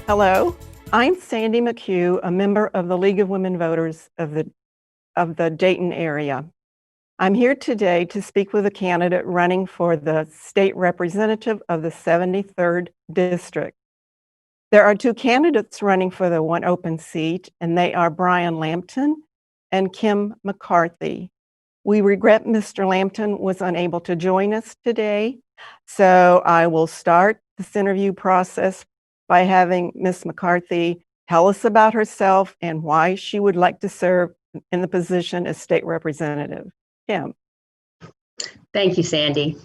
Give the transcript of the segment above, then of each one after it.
Hello, I'm Sandy McHugh, a member of the League of Women Voters of the Dayton area. I'm here today to speak with a candidate running for the state representative of the 73rd District. There are two candidates running for the one open seat, and they are Brian Lampton and Kim McCarthy. We regret Mr. Lampton was unable to join us today, so I will start this interview process by having Ms. McCarthy tell us about herself and why she would like to serve in the position as state representative. Kim. Thank you, Sandy.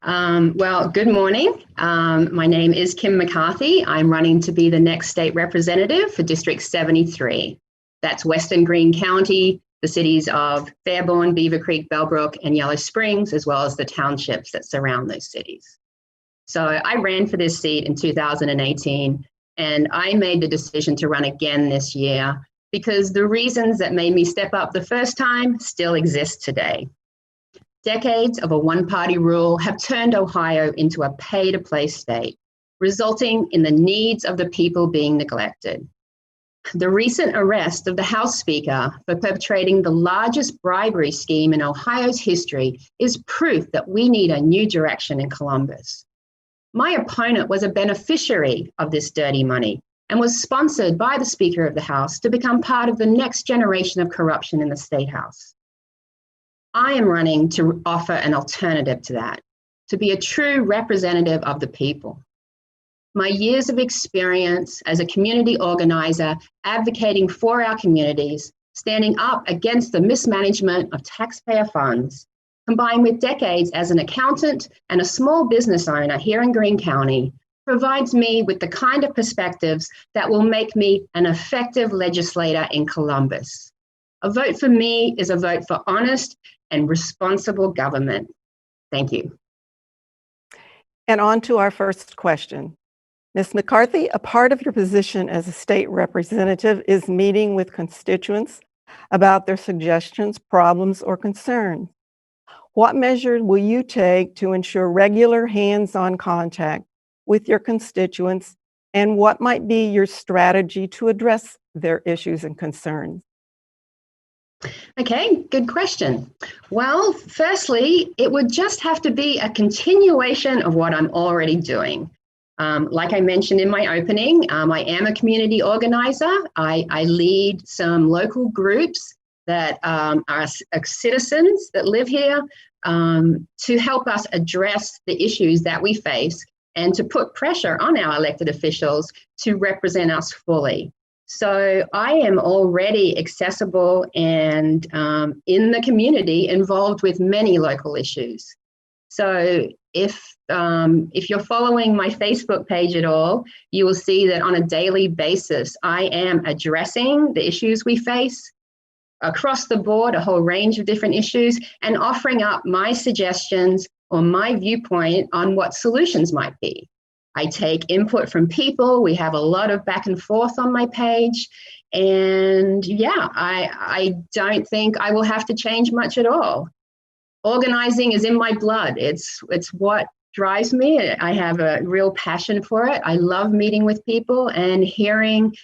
Well, good morning. My name is Kim McCarthy. I'm running to be the next state representative for District 73. That's Western Greene County, the cities of Fairborn, Beaver Creek, Bellbrook, and Yellow Springs, as well as the townships that surround those cities. So I ran for this seat in 2018, and I made the decision to run again this year because the reasons that made me step up the first time still exist today. Decades of a one-party rule have turned Ohio into a pay-to-play state, resulting in the needs of the people being neglected. The recent arrest of the House Speaker for perpetrating the largest bribery scheme in Ohio's history is proof that we need a new direction in Columbus. My opponent was a beneficiary of this dirty money and was sponsored by the Speaker of the House to become part of the next generation of corruption in the State House. I am running to offer an alternative to that, to be a true representative of the people. My years of experience as a community organizer, advocating for our communities, standing up against the mismanagement of taxpayer funds, combined with decades as an accountant and a small business owner here in Greene County, provides me with the kind of perspectives that will make me an effective legislator in Columbus. A vote for me is a vote for honest and responsible government. Thank you. And on to our first question. Ms. McCarthy, a part of your position as a state representative is meeting with constituents about their suggestions, problems, or concerns. What measures will you take to ensure regular hands-on contact with your constituents, and what might be your strategy to address their issues and concerns? Okay, good question. Well, firstly, it would just have to be a continuation of what I'm already doing. Like I mentioned in my opening, I am a community organizer. I lead some local groups that are citizens that live here to help us address the issues that we face and to put pressure on our elected officials to represent us fully. So I am already accessible and in the community involved with many local issues. So if you're following my Facebook page at all, you will see that on a daily basis, I am addressing the issues we face across the board, a whole range of different issues, and offering up my suggestions or my viewpoint on what solutions might be. I take input from people. We have a lot of back and forth on my page. And yeah, I don't think I will have to change much at all. Organizing is in my blood. It's what drives me. I have a real passion for it. I love meeting with people and hearing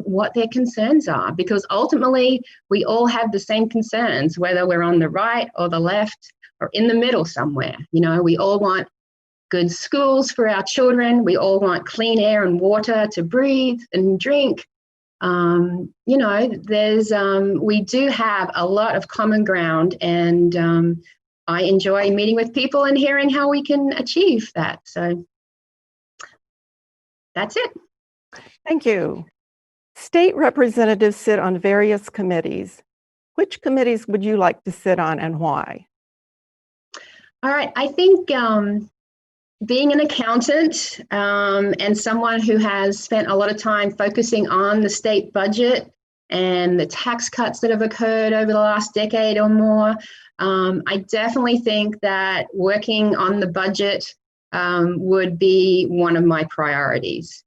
what their concerns are, because ultimately we all have the same concerns, whether we're on the right or the left or in the middle somewhere. You know, we all want good schools for our children. We all want clean air and water to breathe and drink. You know, we do have a lot of common ground, and I enjoy meeting with people and hearing how we can achieve that. So that's it. Thank you. State representatives sit on various committees. Which committees would you like to sit on and why? All right, I think being an accountant and someone who has spent a lot of time focusing on the state budget and the tax cuts that have occurred over the last decade or more, I definitely think that working on the budget would be one of my priorities.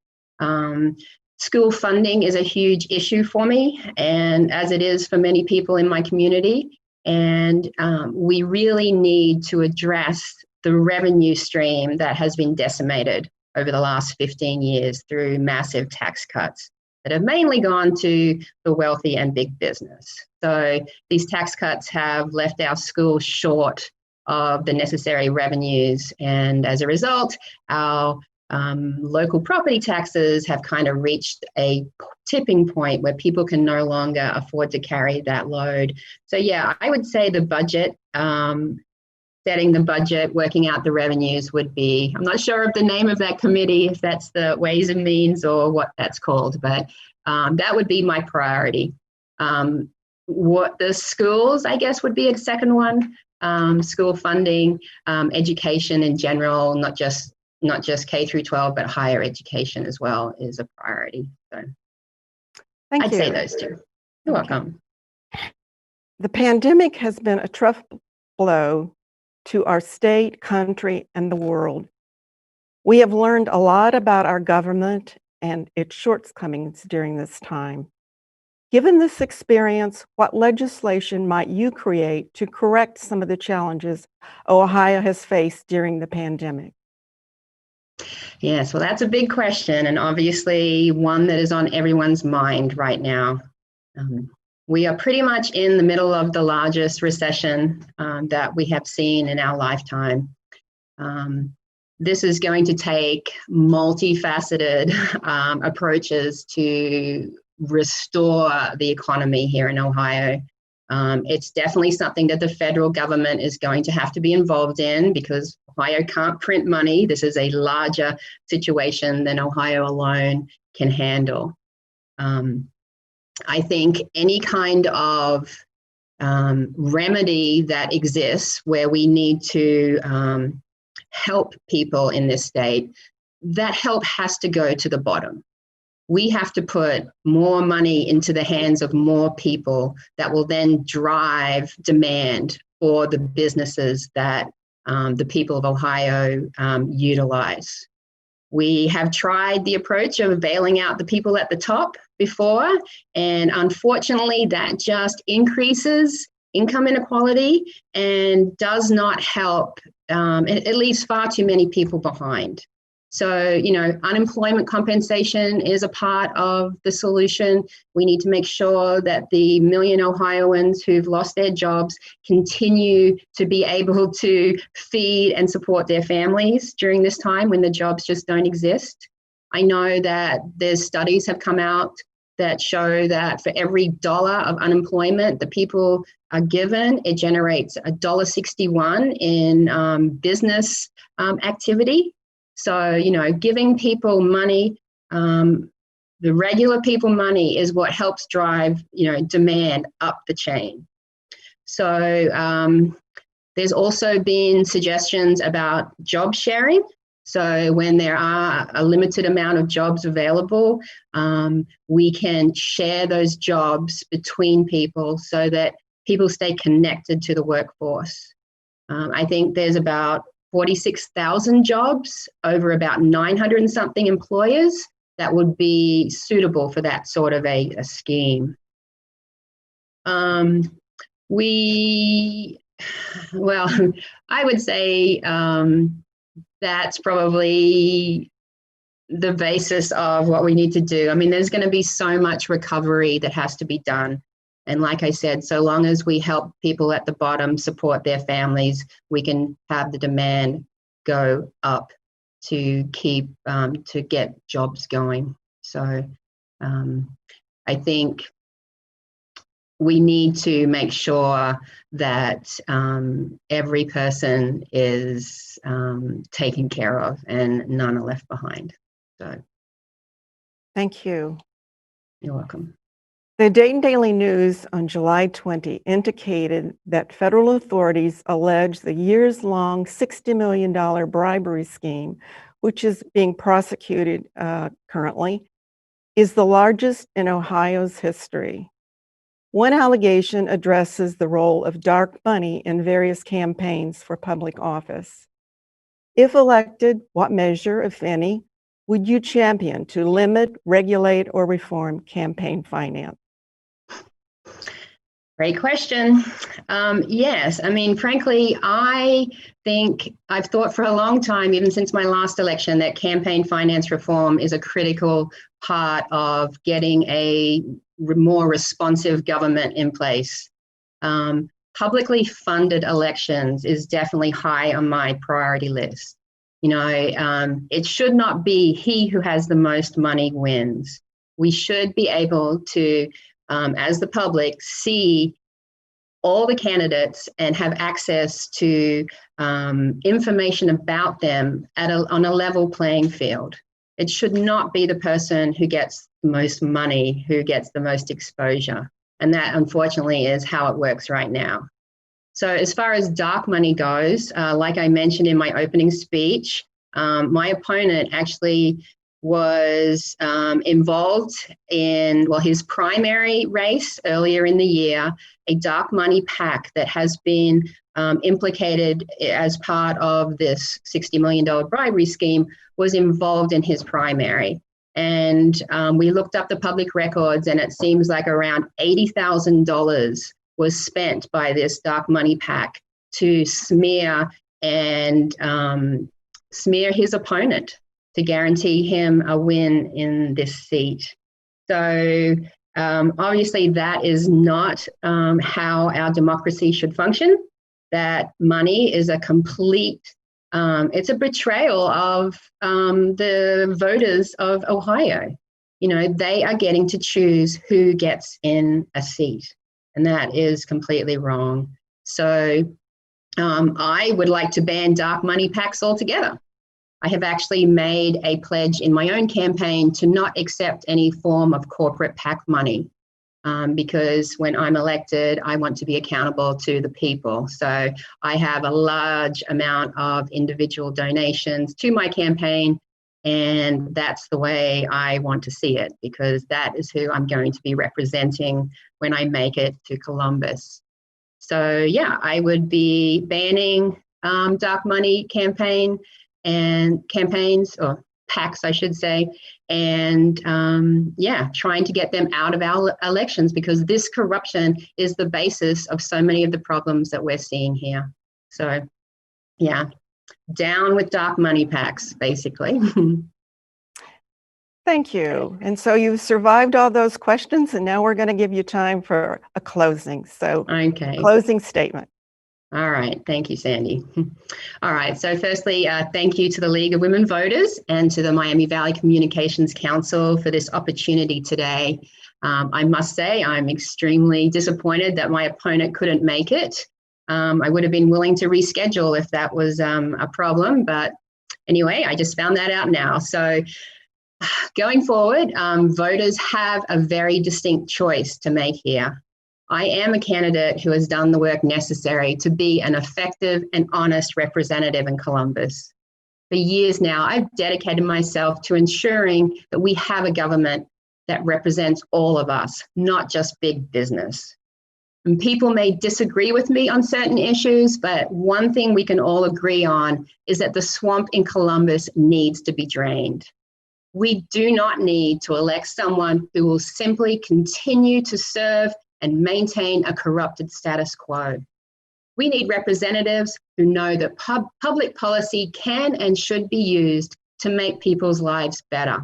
School funding is a huge issue for me, and as it is for many people in my community. And we really need to address the revenue stream that has been decimated over the last 15 years through massive tax cuts that have mainly gone to the wealthy and big business. So these tax cuts have left our schools short of the necessary revenues, and as a result, our local property taxes have kind of reached a tipping point where people can no longer afford to carry that load. So yeah, I would say the budget, setting the budget, working out the revenues would be, I'm not sure of the name of that committee, if that's the Ways and Means or what that's called, but that would be my priority. What the schools, I guess, would be a second one. School funding, education in general, not just K through 12, but higher education as well is a priority. So Thank I'd you. say those two. You're welcome. The pandemic has been a tough blow to our state, country, and the world. We have learned a lot about our government and its shortcomings during this time. Given this experience, what legislation might you create to correct some of the challenges Ohio has faced during the pandemic? Yes, well, that's a big question, and obviously one that is on everyone's mind right now. We are pretty much in the middle of the largest recession that we have seen in our lifetime. This is going to take multifaceted approaches to restore the economy here in Ohio. It's definitely something that the federal government is going to have to be involved in because Ohio can't print money. This is a larger situation than Ohio alone can handle. I think any kind of remedy that exists where we need to help people in this state, that help has to go to the bottom. We have to put more money into the hands of more people that will then drive demand for the businesses that the people of Ohio utilize. We have tried the approach of bailing out the people at the top before, and unfortunately that just increases income inequality and does not help. It leaves far too many people behind. So, unemployment compensation is a part of the solution. We need to make sure that the million Ohioans who've lost their jobs continue to be able to feed and support their families during this time when the jobs just don't exist. I know that there's studies have come out that show that for every dollar of unemployment that people are given, it generates $1.61 in business activity. So, giving people money, the regular people money is what helps drive, demand up the chain. So there's also been suggestions about job sharing. So when there are a limited amount of jobs available, we can share those jobs between people so that people stay connected to the workforce. I think there's about 46,000 jobs over about 900 and something employers that would be suitable for that sort of a scheme. I would say that's probably the basis of what we need to do. I mean, there's going to be so much recovery that has to be done. And like I said, so long as we help people at the bottom support their families, we can have the demand go up to keep, to get jobs going. So I think we need to make sure that every person is taken care of and none are left behind. So, thank you. You're welcome. The Dayton Daily News on July 20 indicated that federal authorities allege the years-long $60 million bribery scheme, which is being prosecuted currently, is the largest in Ohio's history. One allegation addresses the role of dark money in various campaigns for public office. If elected, what measure, if any, would you champion to limit, regulate, or reform campaign finance? Great question. Yes, I mean, frankly, I think I've thought for a long time, even since my last election, that campaign finance reform is a critical part of getting a more responsive government in place. Publicly funded elections is definitely high on my priority list. It should not be he who has the most money wins. We should be able to, as the public, see all the candidates and have access to information about them on a level playing field. It should not be the person who gets the most money who gets the most exposure. And that, unfortunately, is how it works right now. So as far as dark money goes, like I mentioned in my opening speech, my opponent actually was involved in, well, his primary race earlier in the year. A dark money PAC that has been implicated as part of this $60 million bribery scheme was involved in his primary. And we looked up the public records, and it seems like around $80,000 was spent by this dark money PAC to smear his opponent to guarantee him a win in this seat. So obviously that is not how our democracy should function. That money is a complete, it's a betrayal of the voters of Ohio. They are getting to choose who gets in a seat, and that is completely wrong. So I would like to ban dark money PACs altogether. I have actually made a pledge in my own campaign to not accept any form of corporate PAC money because when I'm elected, I want to be accountable to the people. So I have a large amount of individual donations to my campaign, and that's the way I want to see it, because that is who I'm going to be representing when I make it to Columbus. So yeah, I would be banning dark money campaigns, or PACs, I should say, and trying to get them out of our elections, because this corruption is the basis of so many of the problems that we're seeing here. So yeah, down with dark money PACs, basically. Thank you. And so you've survived all those questions, and now we're going to give you time for a closing. So, Okay. Closing statement. All right. Thank you, Sandy. All right. So firstly, thank you to the League of Women Voters and to the Miami Valley Communications Council for this opportunity today. I must say I'm extremely disappointed that my opponent couldn't make it. I would have been willing to reschedule if that was a problem, but anyway, I just found that out now. So going forward, voters have a very distinct choice to make here. I am a candidate who has done the work necessary to be an effective and honest representative in Columbus. For years now, I've dedicated myself to ensuring that we have a government that represents all of us, not just big business. And people may disagree with me on certain issues, but one thing we can all agree on is that the swamp in Columbus needs to be drained. We do not need to elect someone who will simply continue to serve and maintain a corrupted status quo. We need representatives who know that public policy can and should be used to make people's lives better.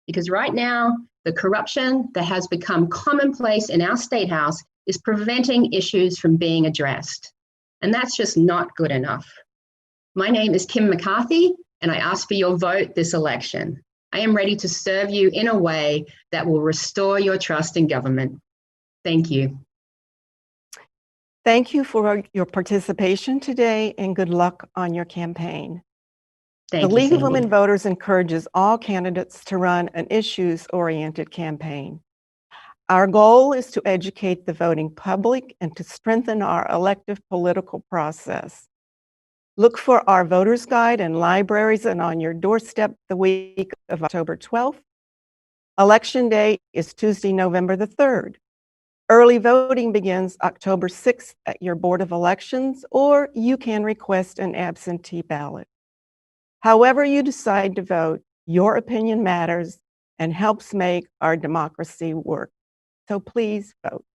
Because right now, the corruption that has become commonplace in our state house is preventing issues from being addressed. And that's just not good enough. My name is Kim McCarthy, and I ask for your vote this election. I am ready to serve you in a way that will restore your trust in government. Thank you. Thank you for your participation today, and good luck on your campaign. Thank you, the League of Sandy. Women Voters encourages all candidates to run an issues-oriented campaign. Our goal is to educate the voting public and to strengthen our elective political process. Look for our voters guide in libraries and on your doorstep the week of October 12th. Election day is Tuesday, November the 3rd. Early voting begins October 6th at your Board of Elections, or you can request an absentee ballot. However you decide to vote, your opinion matters and helps make our democracy work. So please vote.